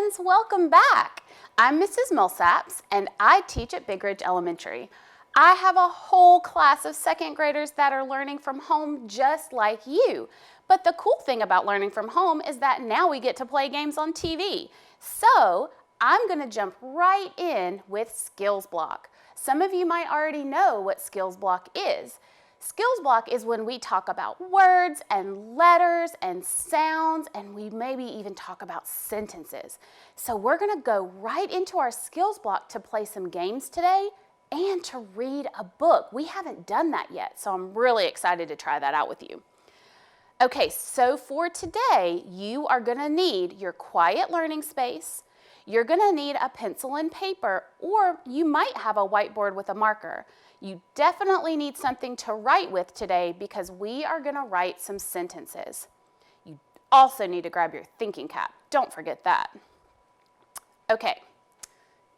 friends, welcome back. I'm Mrs. Millsaps and I teach at Big Ridge Elementary. I have a whole class of second graders that are learning from home just like you. But the cool thing about learning from home is that now we get to play games on TV. So I'm going to jump right in with Skills Block. Some of you might already know what Skills Block is. Skills Block is when we talk about words and letters and sounds, and we maybe even talk about sentences. So we're going to go right into our Skills Block to play some games today and to read a book. We haven't done that yet, so I'm really excited to try that out with you. Okay, so for today, you are going to need your quiet learning space. You're going to need a pencil and paper, or you might have a whiteboard with a marker. You definitely need something to write with today because we are going to write some sentences. You also need to grab your thinking cap. Don't forget that. Okay,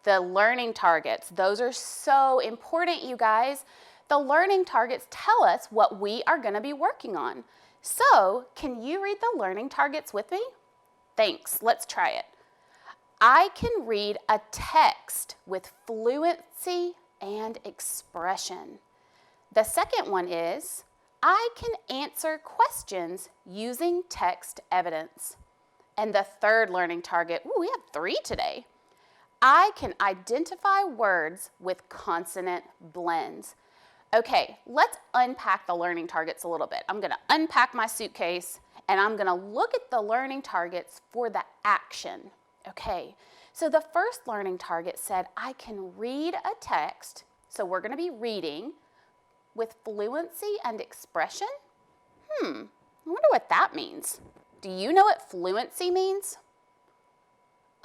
the learning targets. Those are so important, you guys. The learning targets tell us what we are going to be working on. So, can you read the learning targets with me? Thanks. Let's try it. I can read a text with fluency and expression. The second one is, I can answer questions using text evidence. And the third learning target, we have 3 today. I can identify words with consonant blends. Okay, let's unpack the learning targets a little bit. I'm going to unpack my suitcase and I'm going to look at the learning targets for the action. Okay, so the first learning target said, I can read a text, so we're going to be reading with fluency and expression. I wonder what that means. Do you know what fluency means?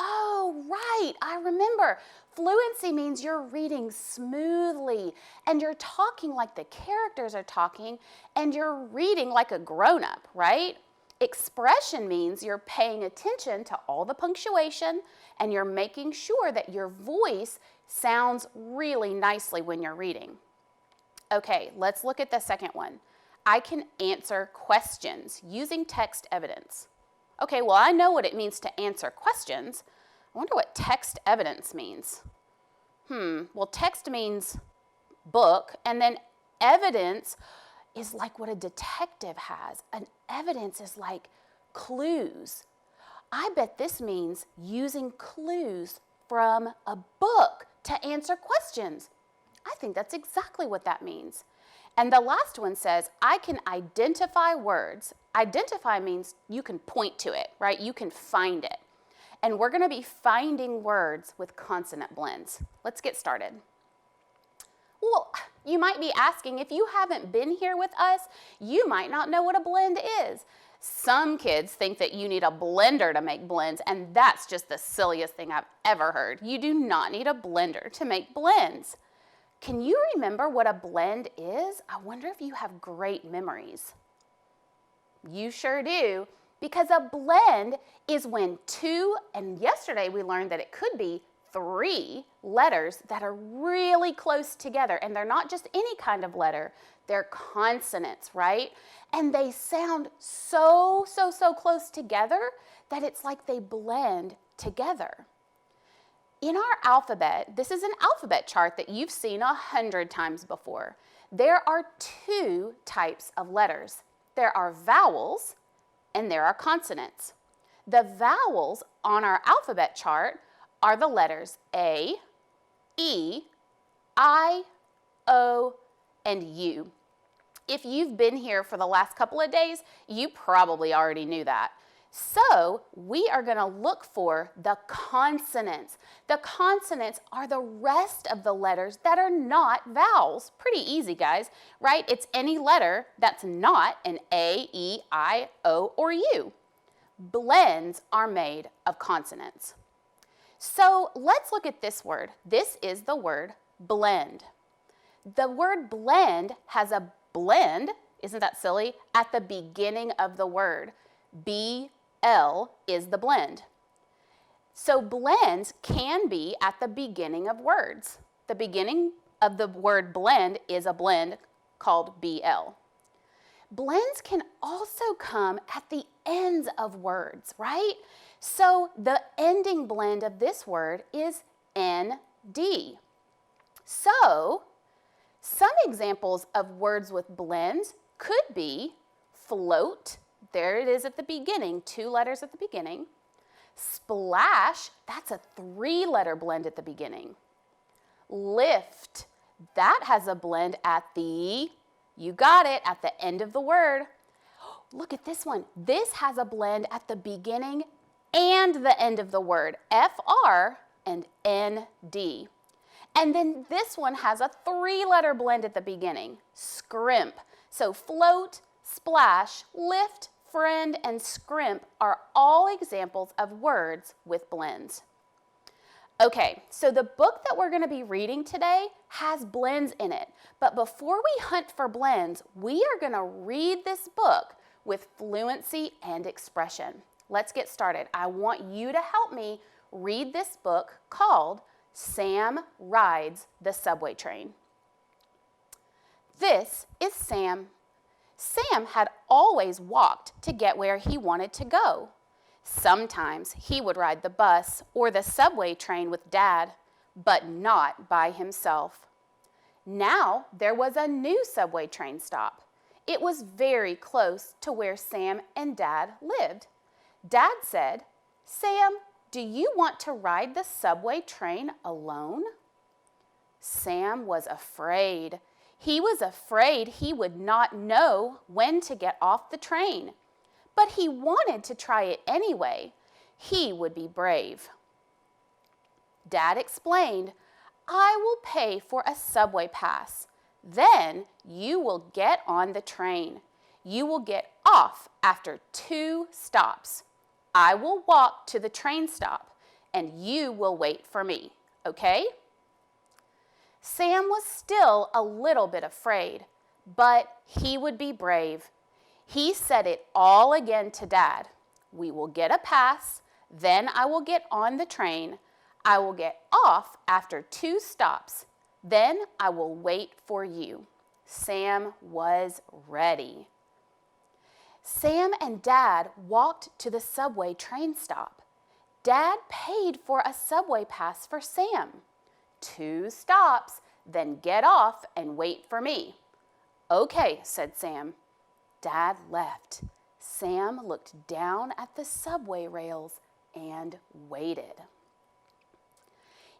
Oh, right, I remember. Fluency means you're reading smoothly and you're talking like the characters are talking and you're reading like a grown-up, right? Expression means you're paying attention to all the punctuation and you're making sure that your voice sounds really nicely when you're reading. Okay, let's look at the second one. I can answer questions using text evidence. Okay, well, I know what it means to answer questions. I wonder what text evidence means. Well, text means book, and then evidence is like what a detective has. An evidence is like clues. I bet this means using clues from a book to answer questions. I think that's exactly what that means. And the last one says, I can identify words. Identify means you can point to it, right? You can find it. And we're going to be finding words with consonant blends. Let's get started. Well, you might be asking, if you haven't been here with us, you might not know what a blend is. Some kids think that you need a blender to make blends, and that's just the silliest thing I've ever heard. You do not need a blender to make blends. Can you remember what a blend is? I wonder if you have great memories. You sure do, because a blend is when 2, and yesterday we learned that it could be 3 letters that are really close together, and they're not just any kind of letter, they're consonants, right? And they sound so close together that it's like they blend together. In our alphabet, this is an alphabet chart that you've seen 100 times before. There are 2 types of letters. There are vowels and there are consonants. The vowels on our alphabet chart are the letters A, E, I, O, and U. If you've been here for the last couple of days, you probably already knew that. So we are going to look for the consonants. The consonants are the rest of the letters that are not vowels. Pretty easy, guys, right? It's any letter that's not an A, E, I, O, or U. Blends are made of consonants. So let's look at this word. This is the word blend. The word blend has a blend, isn't that silly, at the beginning of the word. B-L is the blend. So blends can be at the beginning of words. The beginning of the word blend is a blend called BL. blends can also come at the ends of words, right? So the ending blend of this word is ND. So some examples of words with blends could be float, there it is at the beginning, 2 letters at the beginning. Splash, that's a 3-letter blend at the beginning. Lift, that has a blend at the, you got it, at the end of the word. Look at this one. This has a blend at the beginning and the end of the word, FR and ND. And then this one has a 3-letter blend at the beginning, scrimp. So float, splash, lift, friend, and scrimp are all examples of words with blends. Okay, so the book that we're going to be reading today has blends in it. But before we hunt for blends, we are going to read this book with fluency and expression. Let's get started. I want you to help me read this book called Sam Rides the Subway Train. This is Sam. Sam had always walked to get where he wanted to go. Sometimes he would ride the bus or the subway train with Dad, but not by himself. Now there was a new subway train stop. It was very close to where Sam and Dad lived. Dad said, "Sam, do you want to ride the subway train alone?" Sam was afraid. He was afraid he would not know when to get off the train. But he wanted to try it anyway. He would be brave. Dad explained, "I will pay for a subway pass. Then you will get on the train. You will get off after 2 stops. I will walk to the train stop, and you will wait for me, okay?" Sam was still a little bit afraid, but he would be brave. He said it all again to Dad. "We will get a pass, then I will get on the train. I will get off after 2 stops. Then I will wait for you." Sam was ready. Sam and Dad walked to the subway train stop. Dad paid for a subway pass for Sam. 2 stops, then get off and wait for me. "Okay," said Sam. Dad left. Sam looked down at the subway rails and waited.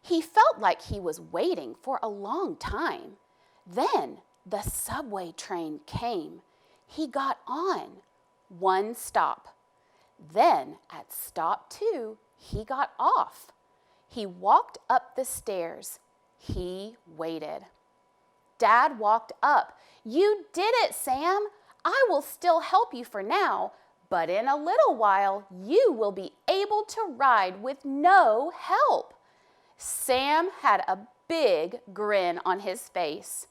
He felt like he was waiting for a long time. Then the subway train came. He got on. 1 stop. Then at stop 2, he got off. He walked up the stairs. He waited. Dad walked up. "You did it, Sam. I will still help you for now, but in a little while, you will be able to ride with no help." Sam had a big grin on his face.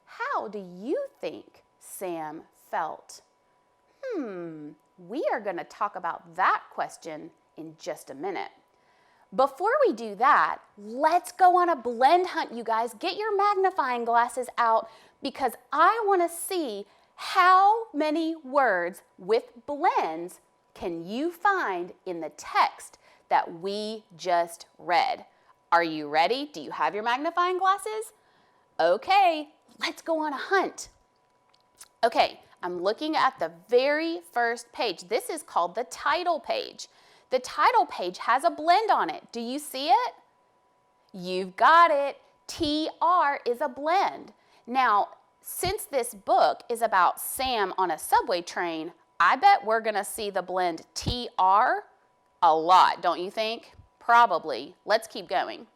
How do you think Sam felt? We are going to talk about that question in just a minute. Before we do that, let's go on a blend hunt, you guys. Get your magnifying glasses out because I want to see how many words with blends can you find in the text that we just read. Are you ready? Do you have your magnifying glasses? Okay, let's go on a hunt. Okay, I'm looking at the very first page. This is called the title page. The title page has a blend on it. Do you see it? You've got it. TR is a blend. Now, since this book is about Sam on a subway train, I bet we're going to see the blend TR a lot, don't you think? Probably. Let's keep going.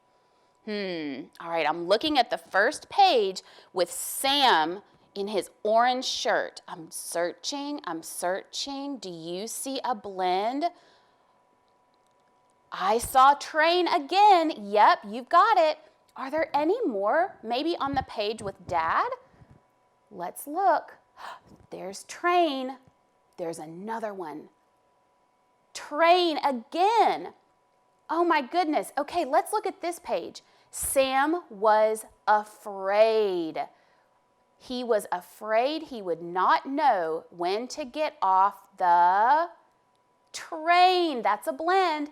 All right, I'm looking at the first page with Sam in his orange shirt. I'm searching. Do you see a blend? I saw train again. Yep, you've got it. Are there any more maybe on the page with Dad? Let's look. There's train. There's another one. Train again. Oh my goodness. Okay, let's look at this page. Sam was afraid. He was afraid he would not know when to get off the train. That's a blend.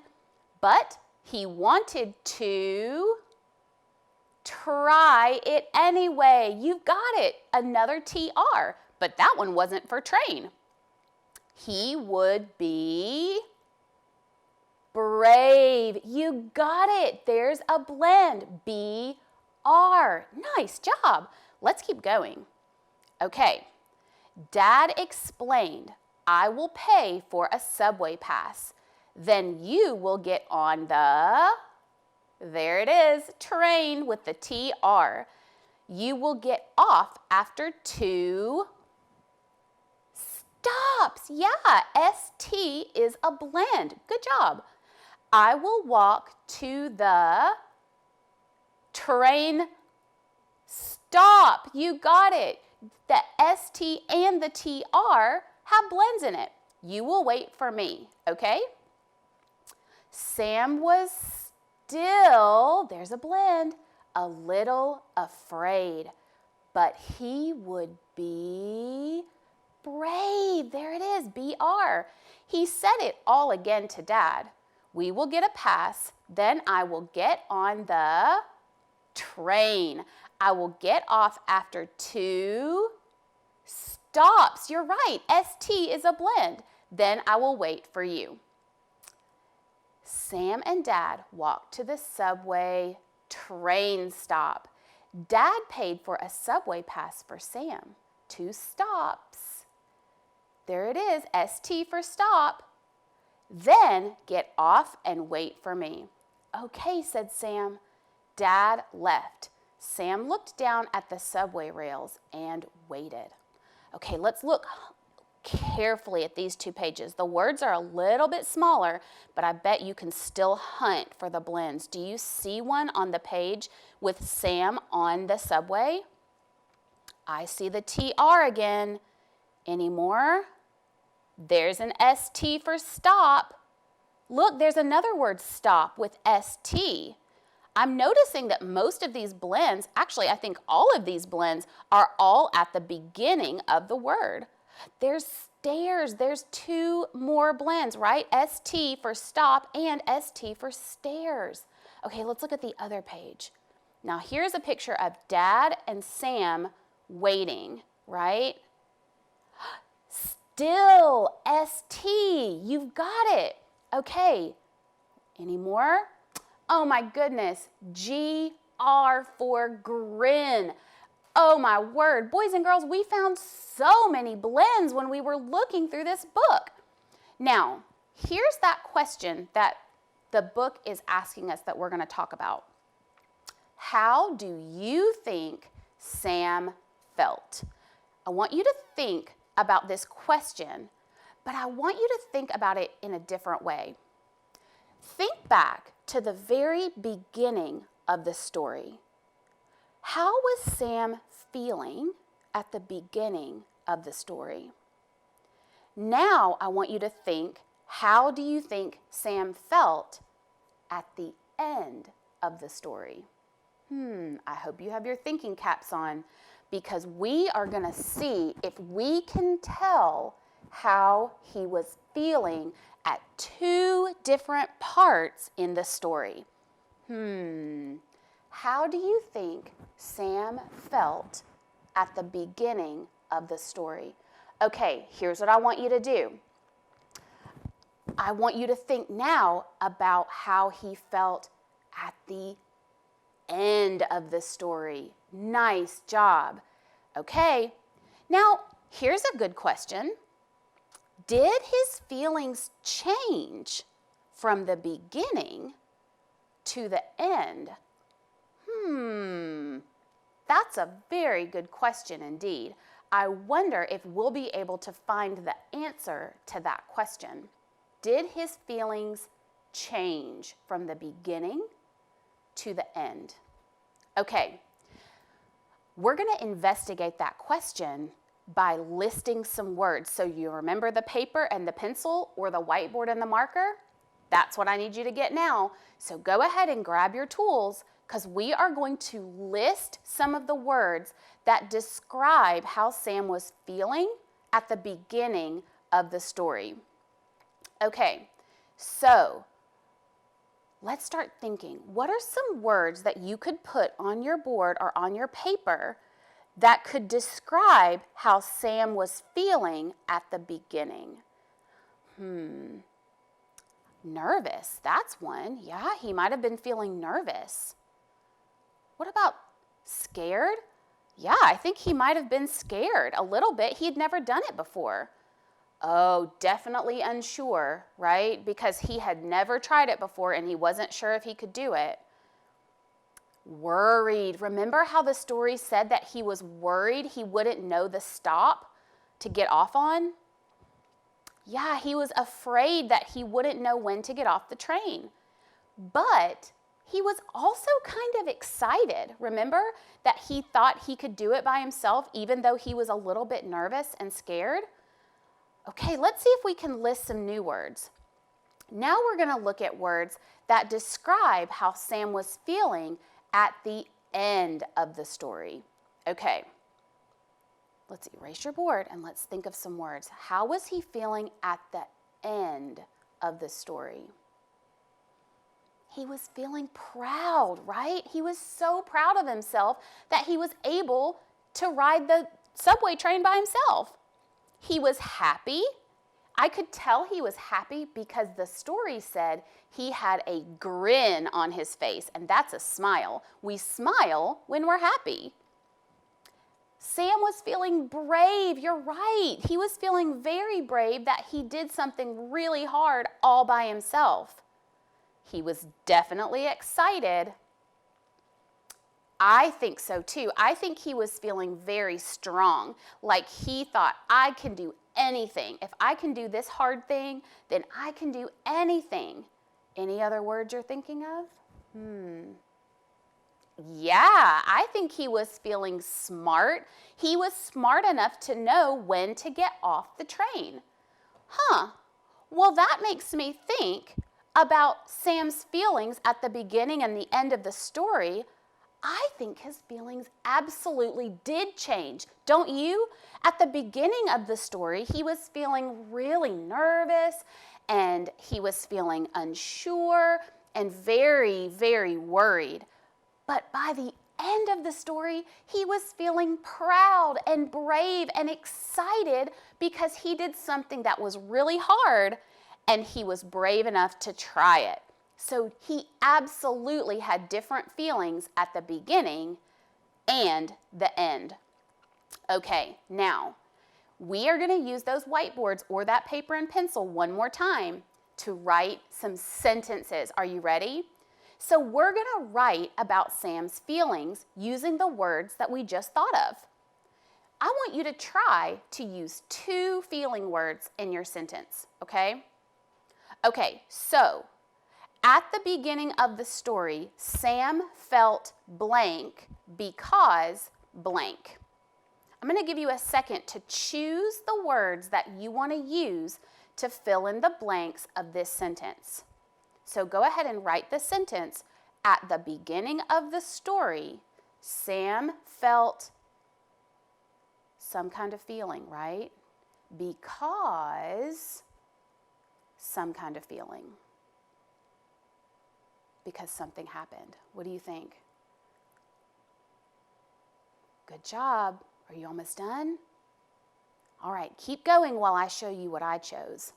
But he wanted to try it anyway. You've got it. Another TR. But that one wasn't for train. He would be brave. You got it. There's a blend. BR. Nice job. Let's keep going. Okay. Dad explained, I will pay for a subway pass. Then you will get on the, there it is, train with the TR. You will get off after 2 stops. Yeah, ST is a blend. Good job. I will walk to the train stop. You got it. The ST and the TR have blends in it. You will wait for me, okay? Sam was still, there's a blend, a little afraid, but he would be brave. There it is, BR. He said it all again to Dad. We will get a pass, then I will get on the train. I will get off after 2 stops. You're right, ST is a blend. Then I will wait for you. Sam and Dad walked to the subway train stop. Dad paid for a subway pass for Sam. 2 stops. There it is, ST for stop. Then get off and wait for me. Okay, said Sam. Dad left. Sam looked down at the subway rails and waited. Okay, let's look carefully at these 2 pages. The words are a little bit smaller, but I bet you can still hunt for the blends. Do you see one on the page with Sam on the subway? I see the TR again. Any more? There's an ST for stop. Look, there's another word stop with ST. I'm noticing that most of these blends, actually I think all of these blends, are all at the beginning of the word. There's stairs, there's 2 more blends, right? ST for stop and ST for stairs. Okay, let's look at the other page. Now here's a picture of Dad and Sam waiting, right? Still ST, you've got it. Okay, any more? Oh my goodness, GR for grin. Oh my word, boys and girls, we found so many blends when we were looking through this book. Now, here's that question that the book is asking us that we're going to talk about. How do you think Sam felt? I want you to think about this question, but I want you to think about it in a different way. Think back to the very beginning of the story. How was Sam feeling at the beginning of the story? Now I want you to think, how do you think Sam felt at the end of the story? I hope you have your thinking caps on, because we are going to see if we can tell how he was feeling at 2 different parts in the story. How do you think Sam felt at the beginning of the story? Okay, here's what I want you to do. I want you to think now about how he felt at the end of the story. Nice job. Okay, now here's a good question. Did his feelings change from the beginning to the end? That's a very good question indeed. I wonder if we'll be able to find the answer to that question. Did his feelings change from the beginning to the end? Okay, we're going to investigate that question by listing some words. So you remember the paper and the pencil, or the whiteboard and the marker? That's what I need you to get now. So go ahead and grab your tools. because we are going to list some of the words that describe how Sam was feeling at the beginning of the story. Okay, so let's start thinking. What are some words that you could put on your board or on your paper that could describe how Sam was feeling at the beginning? Nervous, that's one. Yeah, he might have been feeling nervous. What about scared? Yeah, I think he might have been scared a little bit. He'd never done it before. Oh, definitely unsure, right? Because he had never tried it before and he wasn't sure if he could do it. Worried. Remember how the story said that he was worried he wouldn't know the stop to get off on? Yeah, he was afraid that he wouldn't know when to get off the train. But he was also kind of excited. Remember that he thought he could do it by himself even though he was a little bit nervous and scared? Okay, let's see if we can list some new words. Now we're going to look at words that describe how Sam was feeling at the end of the story. Okay, let's erase your board and let's think of some words. How was he feeling at the end of the story? He was feeling proud, right? He was so proud of himself that he was able to ride the subway train by himself. He was happy. I could tell he was happy because the story said he had a grin on his face, and that's a smile. We smile when we're happy. Sam was feeling brave. You're right. He was feeling very brave that he did something really hard all by himself. He was definitely excited. I think so too. I think he was feeling very strong, like he thought, I can do anything. If I can do this hard thing, then I can do anything. Any other words you're thinking of? Yeah, I think he was feeling smart. He was smart enough to know when to get off the train. Well, that makes me think about Sam's feelings at the beginning and the end of the story. I think his feelings absolutely did change, don't you? At the beginning of the story, he was feeling really nervous and he was feeling unsure and very, very worried. But by the end of the story, he was feeling proud and brave and excited because he did something that was really hard and he was brave enough to try it. So he absolutely had different feelings at the beginning and the end. Okay, now we are going to use those whiteboards or that paper and pencil one more time to write some sentences. Are you ready? So we're going to write about Sam's feelings using the words that we just thought of. I want you to try to use 2 feeling words in your sentence, okay? Okay, so at the beginning of the story, Sam felt blank because blank. I'm going to give you a second to choose the words that you want to use to fill in the blanks of this sentence. So go ahead and write the sentence. At the beginning of the story, Sam felt some kind of feeling, right? Because some kind of feeling. Because something happened. What do you think? Good job. Are you almost done? All right, keep going while I show you what I chose.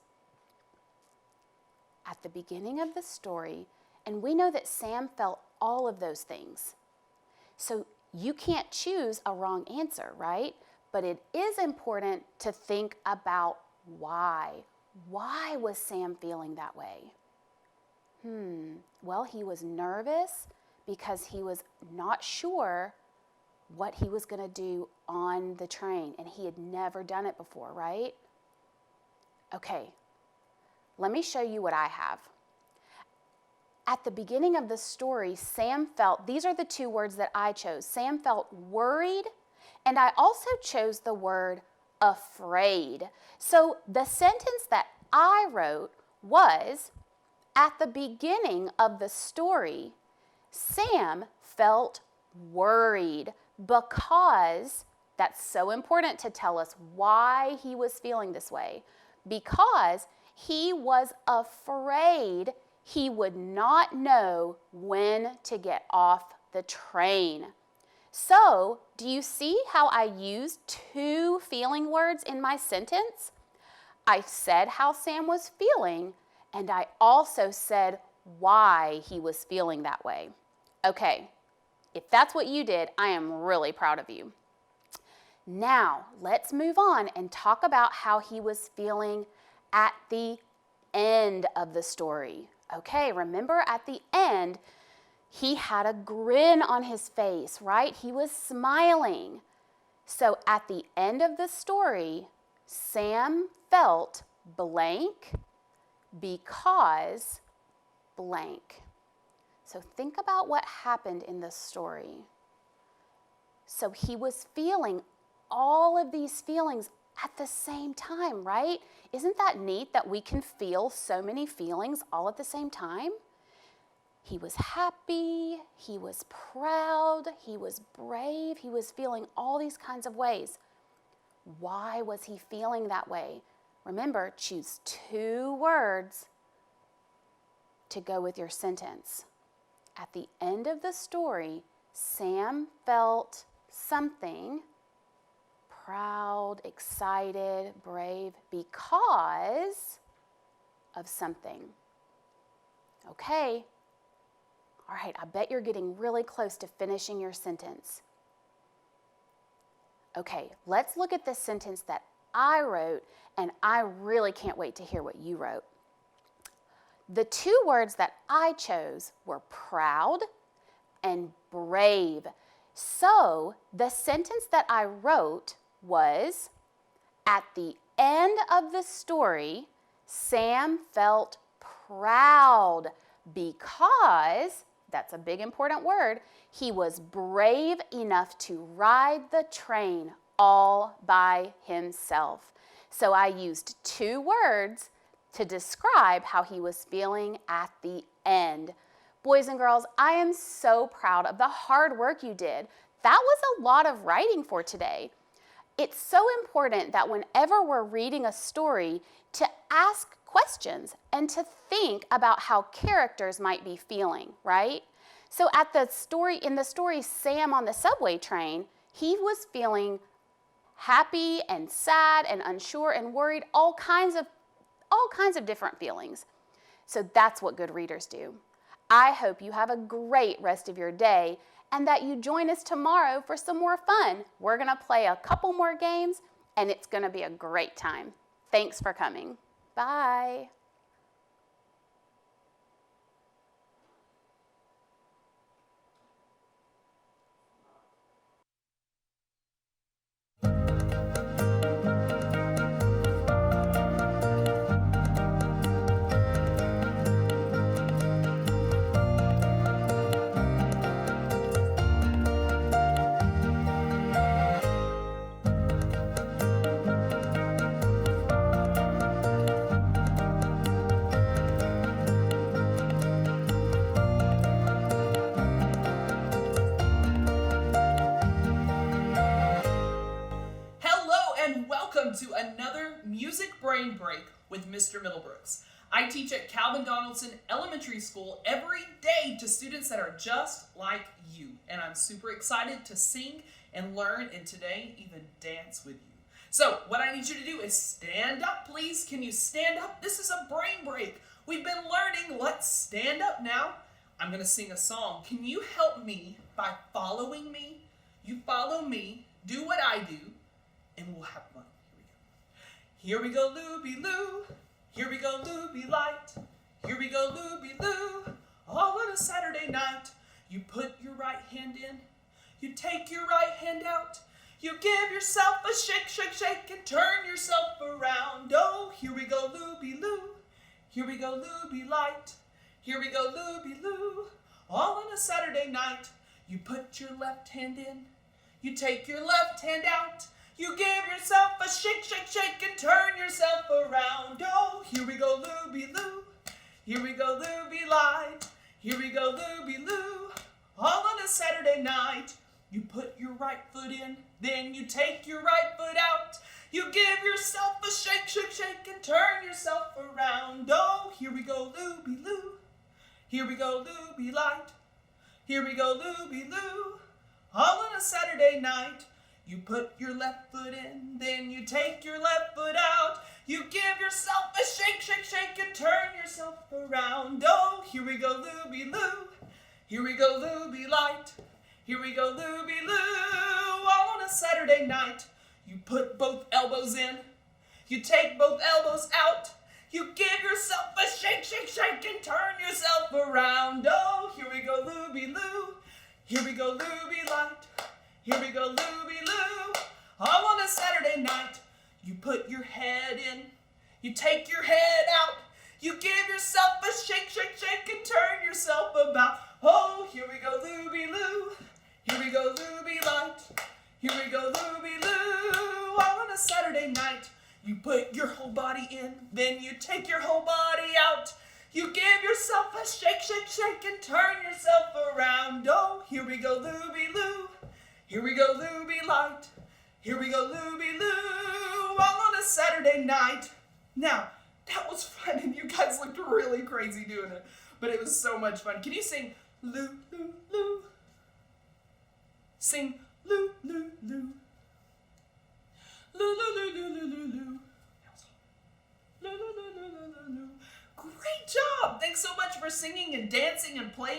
At the beginning of the story, and we know that Sam felt all of those things. So you can't choose a wrong answer, right? But it is important to think about why. Why was Sam feeling that way? Well, he was nervous because he was not sure what he was going to do on the train, and he had never done it before, right? Okay, let me show you what I have. At the beginning of the story, Sam felt, these are the 2 words that I chose. Sam felt worried, and I also chose the word afraid. So the sentence that I wrote was, at the beginning of the story, Sam felt worried because that's so important to tell us why he was feeling this way. Because he was afraid he would not know when to get off the train. So, do you see how I used two feeling words in my sentence? I said how Sam was feeling, and I also said why he was feeling that way. Okay, if that's what you did, I am really proud of you. Now, let's move on and talk about how he was feeling at the end of the story. Okay, remember at the end, he had a grin on his face, right? He was smiling. So at the end of the story, Sam felt blank because blank. So think about what happened in the story. So he was feeling all of these feelings at the same time, right? Isn't that neat that we can feel so many feelings all at the same time? He was happy, he was proud, he was brave, he was feeling all these kinds of ways. Why was he feeling that way? Remember, choose two words to go with your sentence. At the end of the story, Sam felt something, proud, excited, brave, because of something. Okay. All right, I bet you're getting really close to finishing your sentence. Okay, let's look at the sentence that I wrote, and I really can't wait to hear what you wrote. The two words that I chose were proud and brave. So the sentence that I wrote was, at the end of the story, Sam felt proud because, that's a big important word, he was brave enough to ride the train all by himself. So I used two words to describe how he was feeling at the end. Boys and girls, I am so proud of the hard work you did. That was a lot of writing for today. It's so important that whenever we're reading a story to ask questions and to think about how characters might be feeling, right? So in the story Sam on the subway train, he was feeling happy and sad and unsure and worried, all kinds of different feelings. So that's what good readers do. I hope you have a great rest of your day and that you join us tomorrow for some more fun. We're going to play a couple more games and it's going to be a great time. Thanks for coming. Bye. To another Music Brain Break with Mr. Middlebrooks. I teach at Calvin Donaldson Elementary School every day to students that are just like you. And I'm super excited to sing and learn and today even dance with you. So what I need you to do is stand up, please. Can you stand up? This is a brain break. We've been learning. Let's stand up now. I'm going to sing a song. Can you help me by following me? You follow me, do what I do, and we'll have fun. Here we go, Looby-Loo. Here we go, Looby Light. Here we go, Looby-Loo. All on a Saturday night. You put your right hand in. You take your right hand out. You give yourself a shake, shake, shake, and turn yourself around. Oh, here we go, Looby-Loo. Here we go, Looby Light. Here we go, Looby-Loo. All on a Saturday night. You put your left hand in. You take your left hand out. You give yourself a shake, shake, shake, and turn yourself around. Oh, here we go, Looby-Loo. Here we go, Looby Light. Here we go, Looby-Loo. Saturday night. You put your right foot in, then you take your right foot out. You give yourself a shake, shake, shake, and turn yourself around. Oh, here we go, looby-loo. Here we go, looby light. Here we go, looby-loo. All on a Saturday night. You put your left foot in, then you take your left foot out. You give yourself a shake, shake, shake, and turn yourself around. Oh, here we go, looby-loo. Here we go, looby light. Here we go, looby-loo. All on a Saturday night. You put both elbows in. You take both elbows out. You give yourself a shake, shake, shake, and turn yourself around. Oh, here we go, looby-loo. Here we go, looby light. Here we go, looby-loo. All on a Saturday night. You put your head in. You take your head out. You give yourself a shake, shake, shake, and turn yourself about. Oh, here we go, looby-loo. Here we go, looby light. Here we go, looby-loo. All on a Saturday night. You put your whole body in, then you take your whole body out. You give yourself a shake, shake, shake, and turn yourself around. Oh, here we go, looby-loo. Here we go, looby light. Here we go, looby-loo. All on a Saturday night. Now, that was fun, and you guys looked really crazy doing it, but it was so much fun. Can you sing loo, loo, loo? Sing loo, loo, loo. Loo, loo, loo, loo, loo, loo, loo. Loo, loo, loo, loo, loo, loo. Great job! Thanks so much for singing and dancing and playing with